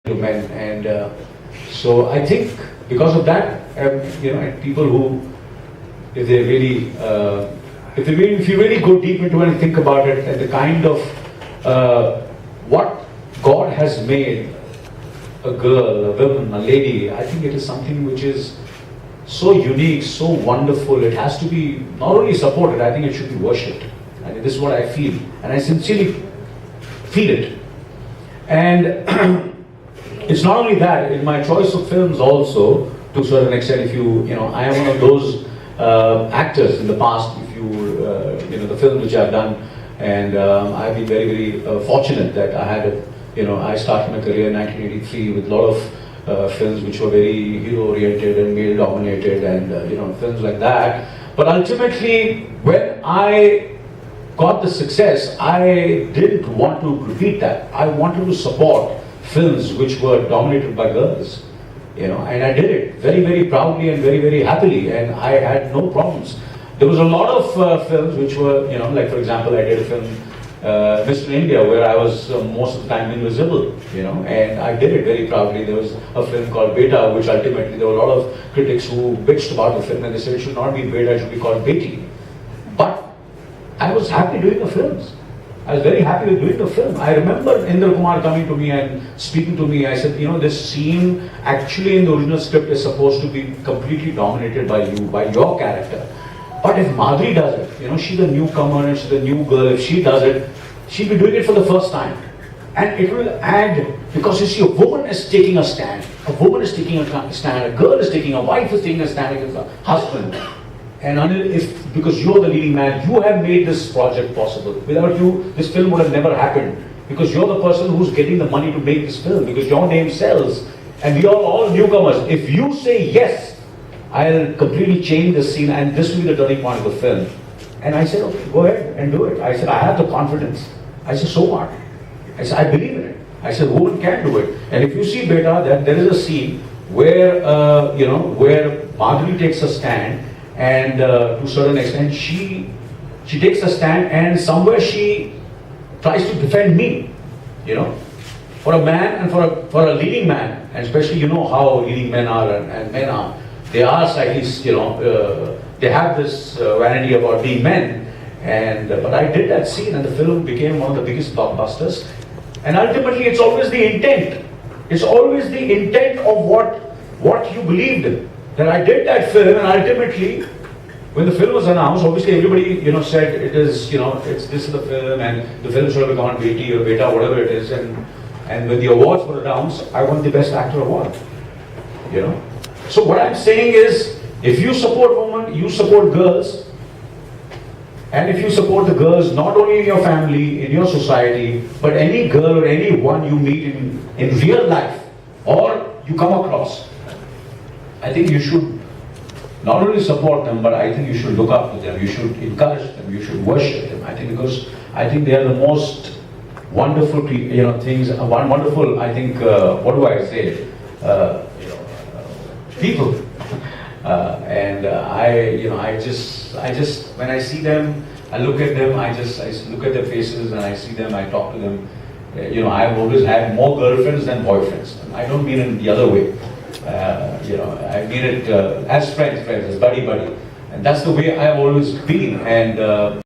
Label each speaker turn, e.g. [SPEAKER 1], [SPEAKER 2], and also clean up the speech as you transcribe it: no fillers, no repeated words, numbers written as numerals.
[SPEAKER 1] to men, and so I think because of that, and people who, if they really, if you really go deep into it and think about it, and the kind of what God has made a girl, a woman, a lady, I think it is something which is so unique, so wonderful. It has to be not only supported, I think it should be worshipped. I mean, this is what I feel, and I sincerely feel it. And it's not only that, in my choice of films also, to a certain extent, if I am one of those actors in the past, if the films which I've done, and I've been very, very fortunate that I had I started my career in 1983 with a lot of films which were very hero-oriented and male-dominated, and films like that. But ultimately, when I got the success, I didn't want to repeat that. I wanted to support films which were dominated by girls, and I did it very, very proudly and very, very happily, and I had no problems. There was a lot of films which were, like for example, I did a film, Mr. India, where I was most of the time invisible, and I did it very proudly. There was a film called BIAAG, which ultimately there were a lot of critics who bitched about the film, and they said it should not be BIAAG, it should be called Beti. But I was happy doing the films. I was very happy with doing the film. I remember Indra Kumar coming to me and speaking to me. I said, this scene actually in the original script is supposed to be completely dominated by you, by your character. But if Madhuri does it, she's a newcomer and she's a new girl, if she does it, she'll be doing it for the first time. And it will add, because you see, a woman is taking a stand. A woman is taking a stand, a girl is taking, a wife is taking a stand against a husband. And because you're the leading man, you have made this project possible. Without you, this film would have never happened. Because you're the person who's getting the money to make this film. Because your name sells. And we are all newcomers. If you say yes, I'll completely change the scene and this will be the turning point of the film. And I said, okay, go ahead and do it. I said, I have the confidence. I said, so what? I said, I believe in it. I said, woman can do it. And if you see Beta, that there is a scene where, where Madhuri takes a stand. And to a certain extent, she takes a stand, and somewhere she tries to defend me, For a man and for a leading man, and especially how leading men are and men are, they are slightly, they have this vanity about being men. And but I did that scene, and the film became one of the biggest blockbusters. And ultimately, it's always the intent. It's always the intent of what you believed in. That I did that film, and ultimately, when the film was announced, obviously everybody, said it is, this is the film, and the film should have become on Beti or Beta, whatever it is, and when the awards were announced, I won the Best Actor award, So what I'm saying is, if you support women, you support girls, and if you support the girls, not only in your family, in your society, but any girl or anyone you meet in real life, or you come across, I think you should not only support them, but I think you should look up to them. You should encourage them. You should worship them. I think because I think they are the most wonderful, things. Wonderful. I think. What do I say? People. I just when I see them, I look at them. I look at their faces and I see them. I talk to them. I've always had more girlfriends than boyfriends. I don't mean it the other way. I mean it as friends, as buddy, and that's the way I've always been. And